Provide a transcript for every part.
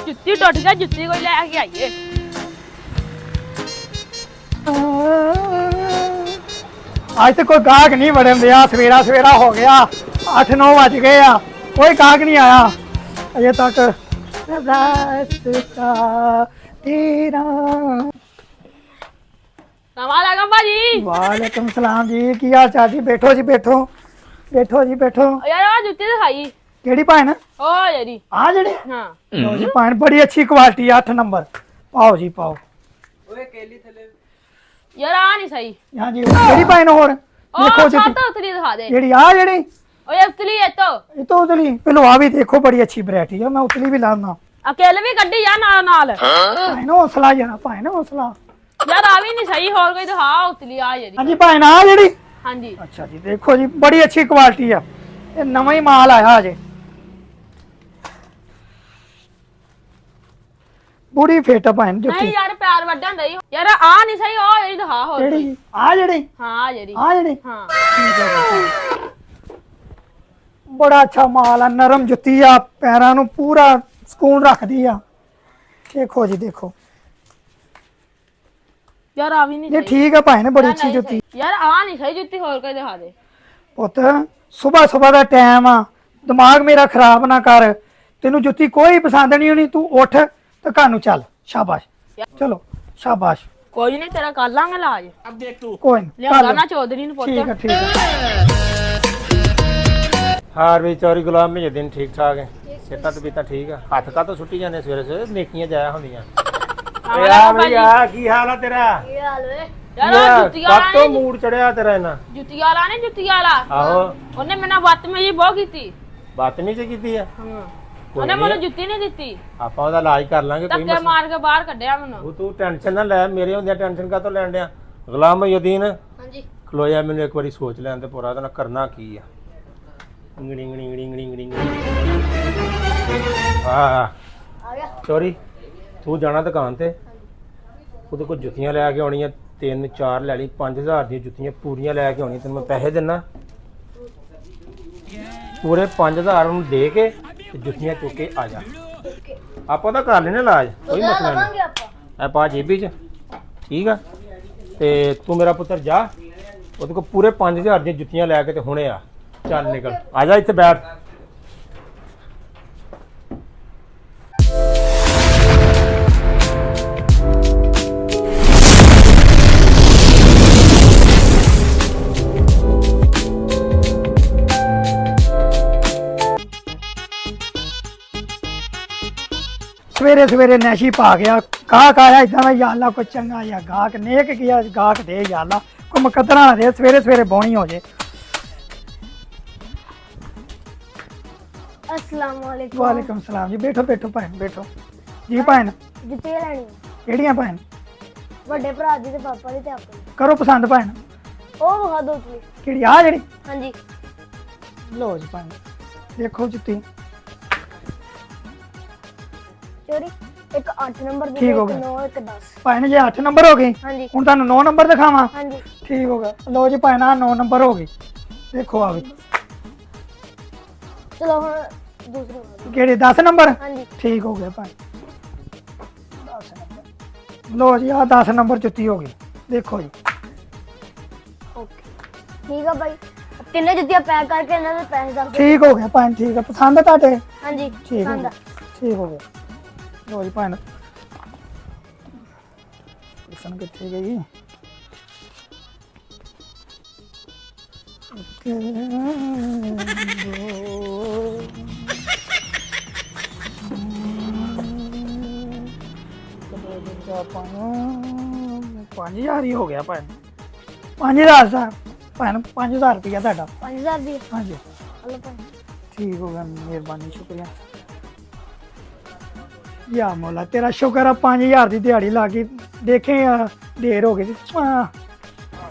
जुत्ती टुट गया जुत्ती कोई लेके आइए आज तो कोई गाहक नहीं बड़न दिया सवेरा सवेरा हो गया 8-9 बज गए आ कोई गाहक नहीं आया अजे तक रास्ता तेरा वालेकुम भाजी वालेकुम सलाम जी की हाल चाल जी बैठो जी बैठो बैठो जी बैठो यार आ जुत्ती दिखाई केड़ी भैन ओ यारी आ जेड़ी हां लो जी भैन बड़ी अच्छी क्वालिटी 8 नंबर पाओ जी पाओ ओए केली थले यार आ नहीं सही हां जी केड़ी भैन और ओ देखो जी सात उतली दिखा दे जेड़ी आ जेड़ी ओ ये उतली है तो ये तो उतली पहले आ भी देखो बड़ी अच्छी वैरायटी है मैं उतली भी लाना अकेले भी गड्डी या नाल नाल भैन हौसला जरा भैन हौसला यार आ भी नहीं सही और कोई दिखा उतली आ यारी हाँ जी भैन आ जेड़ी हां जी अच्छा जी देखो जी बड़ी अच्छी क्वालिटी है ये नवा ही माल आया अजे बूढ़ी फिट भैन नहीं जुत्ती यार पैर वड्डन दई यार आ नहीं सही ओ यारी दिखा और जेड़ी आ जेड़ी हां यारी आ जेड़ी हां बड़ा अच्छा माल है नरम जुत्ती आ पैरां नूं पूरा सुकून रखदी आ देखो जी देखो यार आ भी नहीं ये सही ठीक है भैन बड़ी यार अच्छी नहीं जुत्ती सही। यार आ नहीं सही जुत्ती और कोई दिखा दे ਪੁੱਤ ਸਵੇਰ ਸਵੇਰ ਦਾ ਟਾਈਮ ਆ ਦਿਮਾਗ ਮੇਰਾ ਖਰਾਬ ਨਾ ਕਰ ਤੈਨੂੰ ਜੁੱਤੀ ਕੋਈ ਪਸੰਦ ਨਹੀਂ ਹੋਣੀ ਤੂੰ ਉੱਠ ਤੇ ਘਰ ਨੂੰ ਚੱਲ ਸ਼ਾਬਾਸ਼ ਚਲੋ ਸ਼ਾਬਾਸ਼ कोई नहीं तेरा कर लांगे इलाज अब देख तू ਕੋਈ ਨਹੀਂ लिया ना चौधरी ने ਠੀਕ ਹੈ पुੱत ਠੀਕ ਹੈ हार भी चौरी गुलाम में दिन ठीक ठाक है सेता तो बीता ठीक है हथ का तो छुट्टी जाने सवेरे सवेरे नेकियां जाया होंदियां भैया की हाल है तेरा यार आ जुत्ती वाला तो मूड चढ़िया तेरा इना जुत्ती वाला ने जुत्ती वाला आहो ਉਹਨੇ ਮੈਨਾਂ ਬਦਤਮੀਜ਼ੀ ਬਹੁਤ ਕੀਤੀ बदतमीजी की है ਉਹਨੇ ਮੈਨੂੰ ਜੁੱਤੀ ਨਹੀਂ ਦਿੱਤੀ ਆਪਾਂ ਉਹਦਾ ਇਲਾਜ ਕਰ ਲਾਂਗੇ ਕੋਈ ਧੱਕੇ ਮਾਰ ਕੇ ਬਾਹਰ ਕੱਢਿਆ ਮੈਨੂੰ ਉਹ ਤੂੰ ਟੈਨਸ਼ਨ ਨਾ ਲੈ ਮੇਰੇ ਹੁੰਦਿਆਂ ਟੈਨਸ਼ਨ ਕਾ ਤੋਂ ਲੈਣ ਡਿਆ ਗੁਲਾਮ ਮਯਦੀਨ ਹਾਂਜੀ ਖਲੋਇਆ ਮੈਨੂੰ ਇੱਕ ਵਾਰੀ ਸੋਚ ਲੈਣ ਤੇ ਪੂਰਾ ਉਹਦਾ ਕਰਨਾ ਕੀ ਆ ਇੰਗੜੀ ਇੰਗੜੀ ਇੰਗੜੀ ਇੰਗੜੀ ਆ ਆ ਗਿਆ ਚੋਰੀ ਤੂੰ ਜਾਣਾ ਦੁਕਾਨ ਤੇ ਉਹਦੇ ਕੋਲ ਜੁੱਤੀਆਂ ਲੈ ਕੇ ਆਉਣੀਆਂ 3-4 ਲੈ ਲਈ 5000 ਦੀਆਂ ਜੁੱਤੀਆਂ ਪੂਰੀਆਂ ਲੈ ਕੇ ਆਉਣੀਆਂ ਤੈਨੂੰ ਮੈਂ ਪੈਸੇ ਦਿੰਨਾ ਪੂਰੇ 5000 ਨੂੰ ਦੇ ਕੇ ਤੇ ਜੁੱਤੀਆਂ ਚੁੱਕ ਕੇ ਆ ਜਾ ਆਪਾਂ ਤਾਂ ਕਰ ਲੈਣੇ ਇਲਾਜ ਕੋਈ ਮਸਲਾ ਨਹੀਂ ਐ ਪਾ ਜੇਬੀ ਚ ਠੀਕ ਆ ਤੇ ਤੂੰ ਮੇਰਾ ਪੁੱਤਰ ਜਾ ਉਹਦੇ ਕੋਲ ਪੂਰੇ 5000 ਦੀਆਂ ਜੁੱਤੀਆਂ ਲੈ ਕੇ ਤੇ ਹੁਣੇ ਆ ਚੱਲ ਨਿਕਲ ਆ ਜਾ ਇੱਥੇ ਬੈਠ ਸਵੇਰੇ ਸਵੇਰੇ ਨੈਸ਼ੀ ਪਾ ਗਿਆ ਗਾਹਕ ਆਇਆ ਇਦਾਂ ਦਾ ਯਾਲਾ ਕੋਈ ਚੰਗਾ ਜਾਂ ਗਾਹਕ ਨੇਕ ਗਿਆ ਗਾਹਕ ਦੇ ਯਾਲਾ ਕੋਈ ਮੁਕੱਦਰਾਂ ਨਾ ਦੇ ਸਵੇਰੇ ਸਵੇਰੇ ਬੋਣੀ ਹੋ ਜੇ अस्सलाम वालेकुम ਵਾਲੇਕਮ ਸਲਾਮ ਜੀ ਬੈਠੋ ਬੈਠੋ ਭੈਣ ਬੈਠੋ ਜੀ ਭੈਣ ਜੁੱਤੀਆਂ ਲੈਣੀ ਕਿਹੜੀਆਂ ਭੈਣ ਵੱਡੇ ਭਰਾ ਦੀ ਤੇ ਪਾਪਾ ਦੀ ਤੇ ਆਪਣੀ ਕਰੋ ਪਸੰਦ ਭੈਣ ਉਹ ਵਿਖਾ ਦੋ ਤੁਸੀਂ ਕਿਹੜੀ ਆ ਜਿਹੜੀ ਹਾਂਜੀ ਲਓ ਜੀ ਭੈਣ ਦੇਖੋ ਜੁੱਤੀ ਚੋਰੀ ਇੱਕ 8 ਨੰਬਰ ਦੀ ਠੀਕ ਹੋ ਇੱਕ ਗਿਆ। 9 ਇੱਕ 10 ਭੈਣ ਜੇ 8 ਨੰਬਰ ਹੋ ਗਈ ਹਾਂਜੀ ਹੁਣ ਤੁਹਾਨੂੰ 9 ਨੰਬਰ ਦਿਖਾਵਾਂ ਹਾਂਜੀ ਠੀਕ ਹੋ ਗਿਆ ਲਓ ਜੀ ਭੈਣ ਆ 9 ਨੰਬਰ ਹੋ ਗਈ ਦੇਖੋ ਆ ਵੀ ਚਲੋ ਹੁਣ ਦੂਸਰੀ ਵਾਲੀ ਕਿਹੜੀ 10 ਨੰਬਰ ਹਾਂਜੀ ਠੀਕ ਹੋ ਗਿਆ ਭੈਣ 10 ਨੰਬਰ ਲਓ ਜੀ ਆ 10 ਨੰਬਰ ਜੁੱਤੀ ਹੋ ਗਈ ਦੇਖੋ ਜੀ ਓਕੇ ਠੀਕ ਆ ਬਾਈ ਤਿੰਨੇ ਜੁੱਤੀਆਂ ਪੈਕ ਕਰਕੇ ਇਹਨਾਂ ਦੇ ਪੈਸੇ ਦੱਸ ਦਿਓ ਠੀਕ ਹੋ ਗਿਆ ਭੈਣ ਠੀਕ ਹੈ ਪਸੰਦ ਆ ਤੁਹਾਡੇ ਹਾਂਜੀ ਠੀਕ ਹੋ ਪਸੰਦ ਗਿਆ ਆ। ਠੀਕ ਹੋ ਗਿਆ ਲਓ ਜੀ ਭੈਣ ਪਸੰਦ ਕਿੱਥੇ ਗਈ ਪੰਜ ਹਜ਼ਾਰ ਹੀ ਹੋ ਗਿਆ ਭੈਣ 5000 ਦਾ ਭੈਣ 5000 ਰੁਪਇਆ ਤੁਹਾਡਾ 5000 ਦੀ ਹਾਂਜੀ ਹਲੋ ਭਾਈ ठीक हो गया मेहरबानी शुक्रिया या मौला तेरा शुक्र है 5000 की दिहाड़ी ला गई देखे देर हो गई थी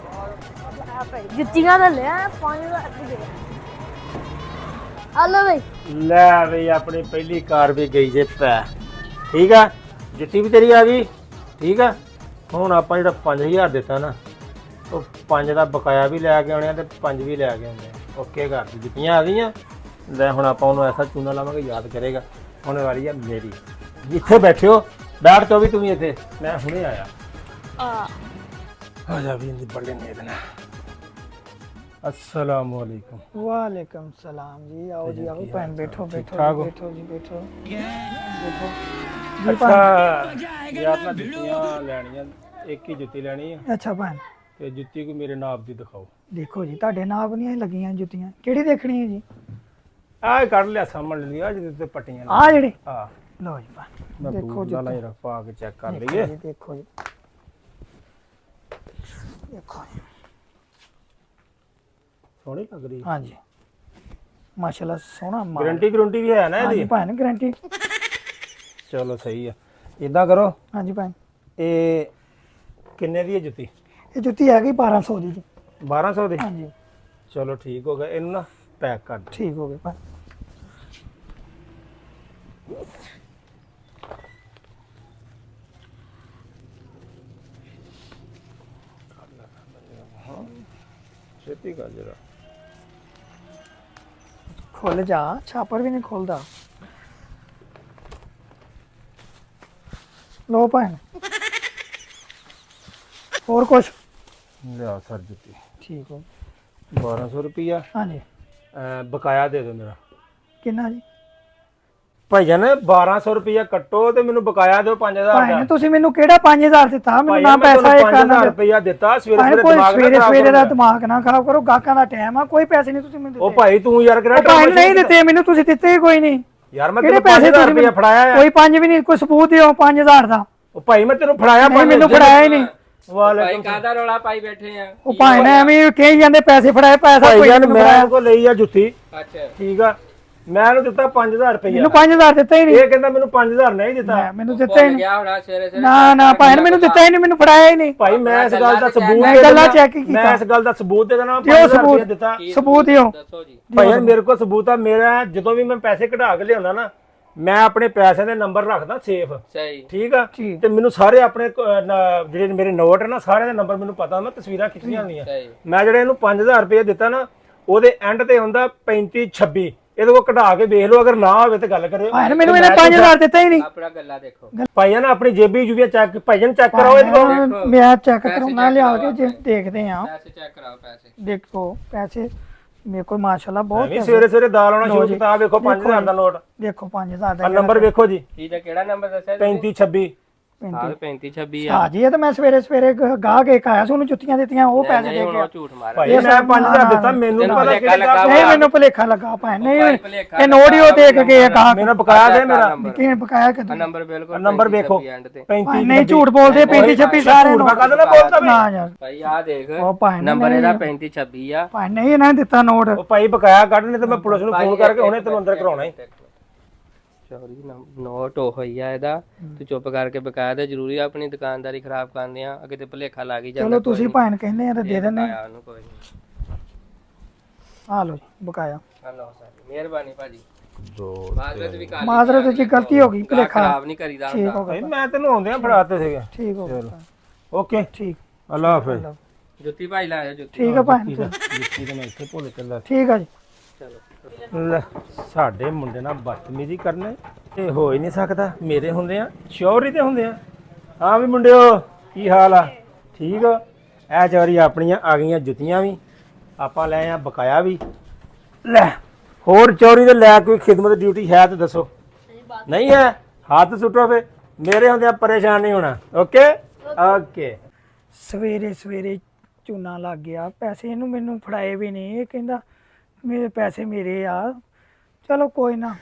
ਜੁੱਤੀਆਂ ਦਾ ਲਿਆ 5000 ਦੀ ਦੇ ਹਲੋ ਭਾਈ ਲੈ ਬਈ ਆਪਣੀ ਪਹਿਲੀ ਕਾਰ ਵੀ ਗਈ ਜੇ ਪੈ ਠੀਕ ਆ ਜੁੱਤੀ ਵੀ ਤੇਰੀ ਆ ਗਈ ਠੀਕ ਆ ਹੁਣ ਆਪਾਂ ਜਿਹੜਾ 5000 ਦਿੱਤਾ ਨਾ ਉਹ 5 ਦਾ ਬਕਾਇਆ ਵੀ ਲੈ ਕੇ ਆਉਣੇ ਆ ਤੇ 5 ਵੀ ਲੈ ਕੇ ਆਉਣੇ ਆ ਓਕੇ ਘਰ ਦੀ ਜੁੱਤੀਆਂ ਆ ਗਈਆਂ ਲੈ ਹੁਣ ਆਪਾਂ ਉਹਨੂੰ ਐਸਾ ਚੂਨਾ ਲਾਵਾਂਗੇ ਯਾਦ ਕਰੇਗਾ ਹੁਣ ਵਾਲੀ ਆ ਮੇਰੀ ਇੱਥੇ ਬੈਠੇ ਹੋ, ਬੈਠ ਤੋ ਵੀ ਤੂੰ ਵੀ ਇੱਥੇ, ਮੈਂ ਹੁਣੇ ਆਇਆ। ਆ ਜਾ ਵੀ ਇੰਦੀ ਬੜੇ ਨੇ ਇਹਦੇ ਨਾਲ। अस्सलाम वालेकुम। वालेकुम सलाम जी। आओ जी आओ भैन, बैठो बैठो ठाक हो? बैठो जी बैठो बैठो। अच्छा यार ना जुत्तियां ਲੈਣੀਆਂ, ਇੱਕ ਹੀ ਜੁੱਤੀ ਲੈਣੀ ਹੈ अच्छा भैन ਤੇ ਜੁੱਤੀ ਕੋਈ ਮੇਰੇ ਨਾਪ ਦੀ ਦਿਖਾਓ। देखो जी ਤੁਹਾਡੇ ਨਾਪ ਨਹੀਂ ਲੱਗੀਆਂ ਜੁੱਤੀਆਂ, ਕਿਹੜੀ ਦੇਖਣੀ ਹੈ ਜੀ? ਆਹ ਕੱਢ ਲਿਆ ਸਾਹਮਣੇ ਲਿਆ ਜਿਹਦੇ ਤੇ ਪੱਟੀਆਂ ਨੇ। ਆ ਜਿਹੜੇ ਹਾਂ ਲਓ ਜੀ ਭੈਣ, ਮੈਂ ਦੇਖੋ ਦੇਖੋ ਜੁੱਤੀ। ਜਲਾ ਜਰਾ ਪਾ ਕੇ ਚੈੱਕ ਕਰ ਦੇਖੋ ਲਈਏ। ਜੀ, ਦੇਖੋ ਜੀ देखो जी। ਸੋਹਣੀ ਲੱਗ ਰਹੀ ਹੈ। हाँ जी माशाल्लाह सोहना माल। ਗਾਰੰਟੀ ਗਰੰਟੀ ਵੀ ਹੈ ਨਾ हाँ जी ਇਹਦੀ? भैन गारंटी। ਚਲੋ ਸਹੀ ਆ। ਇਦਾਂ ਕਰੋ, हाँ जी भैन ਇਹ ਕਿੰਨੇ ਦੀ ਹੈ ਜੁੱਤੀ? ये जुत्ती है 1200 दी जी। 1200 ਦੀ? हाँ जी ਚਲੋ ਠੀਕ ਹੋ ਗਿਆ, ਇਹਨੂੰ ਨਾ ਪੈਕ ਕਰ ਦੇ। ठीक हो गए भैन। ਛੇਤੀ ਕਰ ਜਰਾ। खुल जा, छापर भी नहीं खोलता। लो भैन और कुछ? ਲਿਆ ਸਰ ਜੁੱਤੀ। ठीक हो 1200 ਰੁਪਿਆ हाँ जी। ਬਕਾਇਆ ਦੇ ਦਿਓ ਮੇਰਾ। किन्ना जी? ਭਾਈਜਾਨ 1200 ਰੁਪਿਆ ਕੱਟੋ ਤੇ ਮੈਨੂੰ ਬਕਾਇਆ ਦਿਓ 5000 ਭਾਈ ਨੇ ਦਾ। ਤੁਸੀਂ ਮੈਨੂੰ ਕਿਹੜਾ 5000 ਦਿੱਤਾ? ਮੈਨੂੰ ਨਾ ਮੈਂ ਪੈਸਾ ਇਹ ਕਰਨਾ 5000 ਰੁਪਿਆ ਦਿੱਤਾ। ਸਵੇਰੇ ਭਾਈ ਸਵੇਰੇ ਕੋਈ ਦਿਮਾਗ ਸਵੇਰੇ ਨਾ ਸਵੇਰੇ ਦਾ ਖਰਾਬ ਕਰੋ। ਦਿਮਾਗ ਨਾ ਖਰਾਬ ਕਰੋ, ਗਾਹਕਾਂ ਦਾ ਟਾਈਮ ਆ। ਕੋਈ ਪੈਸੇ ਨਹੀਂ ਤੁਸੀਂ ਮੈਨੂੰ ਉਹ ਦਿੱਤੇ। ਭਾਈ ਤੂੰ ਯਾਰ ਕਿਹੜਾ ਉਹ ਭਾਈ ਨਹੀਂ ਦਿੱਤੇ ਮੈਨੂੰ, ਤੁਸੀਂ ਦਿੱਤੇ ਹੀ ਕੋਈ ਨਹੀਂ। ਯਾਰ ਮੈਂ ਕਿਹੜੇ ਤੈਨੂੰ ਪੈਸੇ 5000 ਤੁਸੀਂ ਰੁਪਿਆ ਮੈਨੂੰ ਫੜਾਇਆ ਆ। ਕੋਈ 5 ਵੀ ਨਹੀਂ, ਕੋਈ ਸਬੂਤ ਦਿਓ 5000 ਦਾ। ਉਹ ਭਾਈ ਮੈਂ ਤੈਨੂੰ ਫੜਾਇਆ ਨਹੀਂ ਮੈਨੂੰ ਫੜਾਇਆ ਹੀ ਨਹੀਂ। ਭਾਈ ਵਾਲੇਕੁਮ ਕਾਹਦਾ ਰੌਲਾ ਪਾਈ ਬੈਠੇ ਆ? ਉਹ ਭਾਈ ਨੇ ਐਵੇਂ ਕਹੀ ਜਾਂਦੇ ਪੈਸੇ ਫੜਾਏ, ਪੈਸਾ ਕੋਈ ਭਾਈਜਾਨ ਨਹੀਂ ਮੈਂ ਫੜਾਇਆ। ਕੋ ਲਈ ਆ ਜੁੱਤੀ, ਅੱਛਾ ਠੀਕ ਆ, ਮੈਂ ਇਹਨੂੰ ਦਿੱਤਾ 5000 ਰੁਪਇਆ। ਮੈਨੂੰ 5000 ਦਿੱਤਾ ਹੀ ਨਹੀਂ। ਇਹ ਕਹਿੰਦਾ ਮੈਨੂੰ 5000 ਨਹੀਂ ਦਿੱਤਾ। ਮੈਨੂੰ ਦਿੱਤਾ ਹੀ ਭੁੱਲ ਨਹੀਂ। ਗਿਆ ਹੋਣਾ ਸਵੇਰੇ ਸਵੇਰੇ। ਨਾ ਭਾਈ ਨੇ ਮੈਨੂੰ ਦਿੱਤਾ ਹੀ ਨਹੀਂ, ਮੈਨੂੰ ਫੜਾਇਆ ਹੀ ਨਹੀਂ। ਭਾਈ ਮੈਂ ਇਸ ਗੱਲ ਦਾ ਸਬੂਤ ਮੈਂ ਦੇ ਗੱਲਾਂ ਦੇਣਾ, ਚੈੱਕ ਕੀਤਾ। ਮੈਂ ਇਸ ਗੱਲ ਦਾ ਸਬੂਤ ਦੇ ਦੇਣਾ। ਦਿਓ 5000 ਸਬੂਤ। ਰੁਪਇਆ ਦਿੱਤਾ। ਸਬੂਤ ਦਿਓ ਦੱਸੋ ਜੀ। ਭਾਈ ਮੇਰੇ ਕੋਲ ਸਬੂਤ ਆ। ਮੇਰਾ ਜਦੋਂ ਵੀ ਮੈਂ ਪੈਸੇ ਕਢਾ ਕੇ ਲਿਆਉਣਾ ਨਾ, ਮੈਂ ਆਪਣੇ ਪੈਸੇ ਦੇ ਨੰਬਰ ਰੱਖਦਾ ਸੇਫ, ਸਹੀ ਠੀਕ ਆ। ਠੀਕ। ਤੇ ਮੈਨੂੰ ਸਾਰੇ ਆਪਣੇ ਜਿਹੜੇ ਮੇਰੇ ਨੋਟ ਹੈ ਨਾ, ਸਾਰਿਆਂ ਦੇ ਨੰਬਰ ਮੈਨੂੰ ਪਤਾ, ਮੈਂ ਤਸਵੀਰਾਂ ਖਿੱਚੀਆਂ ਹੁੰਦੀਆਂ। ਸਹੀ। ਮੈਂ ਜਿਹੜੇ ਇਹਨੂੰ 5000 ਰੁਪਏ ਦਿੱਤਾ ਨਾ, ਉਹਦੇ ਐਂਡ ਤੇ ਹੁੰਦਾ 3526। ਇਹਦੇ ਕੋਲ ਕਢਾ ਕੇ ਵੇਖ ਲਓ, ਅਗਰ ਨਾ ਹੋਵੇ ਤੇ ਗੱਲ ਕਰਿਓ। ਭਾਈ ਨੇ ਮੈਨੂੰ ਇਹਨੇ 5000 ਦਿੱਤਾ ਹੀ ਨਹੀਂ। ਆਪਣਾ ਗੱਲਾਂ ਦੇਖੋ। ਭਾਈਆਂ ਨਾ ਆਪਣੀ ਜੇਬੀ ਜੁਬੀਆਂ ਚੈੱਕ, ਭਾਈਆਂ ਚੈੱਕ ਕਰਾਓ ਇਹਦੇ ਕੋਲ। ਮੈਂ ਚੈੱਕ ਕਰਾਉਣਾ, ਲਿਆ ਕੇ ਜੇ ਦੇਖਦੇ ਆ। ਪੈਸੇ ਚੈੱਕ ਕਰਾਓ ਪੈਸੇ। ਦੇਖੋ ਪੈਸੇ ਮੇਰੇ ਕੋਲ ਮਾਸ਼ਾਅੱਲਾ ਬਹੁਤ ਨਹੀਂ ਪੈਸੇ। ਸਵੇਰੇ ਸਵੇਰੇ ਦਾਲ ਆਉਣਾ ਸ਼ੁਰੂ ਲਓ ਜੀ। ਕੀਤਾ। ਵੇਖੋ 5000 ਦਾ ਨੋਟ, ਦੇਖੋ 5000 ਦਾ ਆ ਨੰਬਰ ਵੇਖੋ ਜੀ, ਇਹਦਾ ਕਿਹੜਾ ਨੰਬਰ ਦੱਸਿਆ? 3526। 3526 ਆ। ਹਾਂ ਜੀ, ਇਹ ਤਾਂ ਮੈਂ ਸਵੇਰੇ ਸਵੇਰੇ ਗਾਹ ਕੇ ਆਇਆ ਸੀ, ਉਹਨੂੰ ਜੁੱਤੀਆਂ ਦਿੱਤੀਆਂ, ਉਹ ਪੈਸੇ ਨਹੀਂ ਦੇ ਹੁਣ ਗਿਆ। ਉਹ ਝੂਠ ਮਾਰਿਆ। ਭਾਈ ਮੈਂ 5000 ਦਿੱਤਾ, ਮੈਨੂੰ ਤੈਨੂੰ ਪਤਾ ਭੁਲੇਖਾ ਲੱਗਾ ਕਿਹੜਾ। ਨਹੀਂ ਮੈਨੂੰ ਭੁਲੇਖਾ ਲੱਗਾ ਭਾਈ, ਨਹੀਂ ਭਾਈ ਭੁਲੇਖਾ ਇਹ ਨੋਟ ਹੀ ਉਹ ਦੇ ਕੇ ਗਏ ਗਾਹ। ਮੇਰਾ ਬਕਾਇਆ ਦੇ ਮੇਰਾ। ਕਿਹਨੇ ਬਕਾਇਆ ਕਿ ਆ ਨੰਬਰ ਬਿਲਕੁਲ ਨੰਬਰ ਵੇਖੋ 35 ਤੇ। 35। ਨਹੀਂ ਝੂਠ ਬੋਲਦੇ, 3526 ਸਾਰੇ ਝੂਠ ਮੈਂ ਨੋਟ। ਕਦ ਨਾ ਬੋਲਦਾ ਨਾ ਯਾਰ ਭਾਈ ਆ ਦੇਖ ਉਹ ਭਾਈ ਨੇ ਨੰਬਰ ਨਹੀਂ- ਇਹਦਾ 3526 ਆ। ਭਾਈ ਨਹੀਂ ਇਹਨਾਂ ਨੇ ਦਿੱਤਾ ਨੋਟ। ਉਹ ਭਾਈ ਬਕਾਇਆ ਕੱਢ, ਨਹੀਂ ਤੇ ਮੈਂ ਪੁਲਿਸ ਨੂੰ ਫੋਨ ਕਰਕੇ ਹੁਣੇ ਤੈਨੂੰ ਅੰਦਰ ਕਰਾਉਣਾ ਹੀ। ਚੋਰੀ ਨੋਟ ਉਹ ਹੀ ਆ ਇਹਦਾ। ਤੂੰ ਚੁੱਪ ਕਰਕੇ ਬਕਾਇਆ ਤੇ ਜ਼ਰੂਰੀ ਆ, ਆਪਣੀ ਦੁਕਾਨਦਾਰੀ ਖਰਾਬ ਕਰਦੇ ਆ, ਅੱਗੇ ਤੇ ਭੁਲੇਖਾ ਲੱਗ ਹੀ ਜਾਂਦਾ। ਚਲੋ ਤੁਸੀਂ ਭਾਈ ਕਹਿੰਦੇ ਆ ਤਾਂ ਦੇ ਦਿੰਦੇ ਆ। ਉਹਨੂੰ ਕੋਈ ਨਹੀਂ। ਆ ਲਓ ਜੀ ਬਕਾਇਆ। ਲਓ ਸਰ ਮਿਹਰਬਾਨੀ ਭਾਜੀ। ਦੋ ਮਾਜ਼ਰਤ ਵੀ ਕਰ ਮਾਜ਼ਰਤ ਜੀ ਗਲਤੀ ਹੋ ਗਈ, ਭੁਲੇਖਾ। ਖਰਾਬ ਨਹੀਂ ਕਰੀਦਾ ਠੀਕ ਹੁੰਦਾ। ਹੋ ਭਾਈ ਗਿਆ, ਮੈਂ ਤੈਨੂੰ ਆਉਂਦਿਆਂ ਫੜਾਤੇ ਸੀਗੇ। ਠੀਕ ਹੋ ਗਿਆ, ਓਕੇ, ਠੀਕ ਅੱਲਾ ਹਾਫਿਜ਼। ਜੁੱਤੀ ਭਾਈ ਲੈ ਆਇਓ ਜੁੱਤੀ। ਠੀਕ ਹੈ ਭਾਈ, ਜੁੱਤੀ ਤਾਂ ਮੈਂ ਇੱਥੇ ਭੁੱਲ ਚੱਲਾ। ਠੀਕ ਆ ਜੀ। ਚਲੋ ਲੈ, ਸਾਡੇ ਮੁੰਡੇ ਨਾਲ ਬਦਤਮੀਜ਼ੀ ਕਰਨੇ ਇਹ ਹੋ ਹੀ ਨਹੀਂ ਸਕਦਾ। ਮੇਰੇ ਹੁੰਦੇ ਆ ਚੌਰੀ ਤੇ ਹੁੰਦੇ ਆ। ਹਾਂ ਵੀ ਮੁੰਡਿਓ, ਕੀ ਹਾਲ ਆ? ਠੀਕ ਆ। ਇਹ ਚੌਰੀ ਆਪਣੀਆਂ ਆ ਗਈਆਂ ਜੁੱਤੀਆਂ ਵੀ, ਆਪਾਂ ਲੈ ਆ ਬਕਾਇਆ ਵੀ। ਲੈ ਹੋਰ ਚੌਰੀ ਦੇ ਲੈ ਕੋਈ ਖਿਦਮਤ ਡਿਊਟੀ ਹੈ ਤਾਂ ਦੱਸੋ। ਨਹੀਂ ਹੈ ਹੱਥ ਸੁੱਟੋ ਫੇ। ਮੇਰੇ ਹੁੰਦੇ ਆ ਪਰੇਸ਼ਾਨ ਨਹੀਂ ਹੋਣਾ। Okay okay. ਸਵੇਰੇ ਸਵੇਰੇ ਚੂਨਾ ਲੱਗ ਗਿਆ, ਪੈਸੇ ਇਹਨੂੰ ਮੈਨੂੰ ਫੜਾਏ ਵੀ ਨਹੀਂ। ਇਹ ਕਹਿੰਦਾ ਮੇਰੇ ਪੈਸੇ ਮੇਰੇ ਆ। ਚਲੋ ਕੋਈ ਨਾ।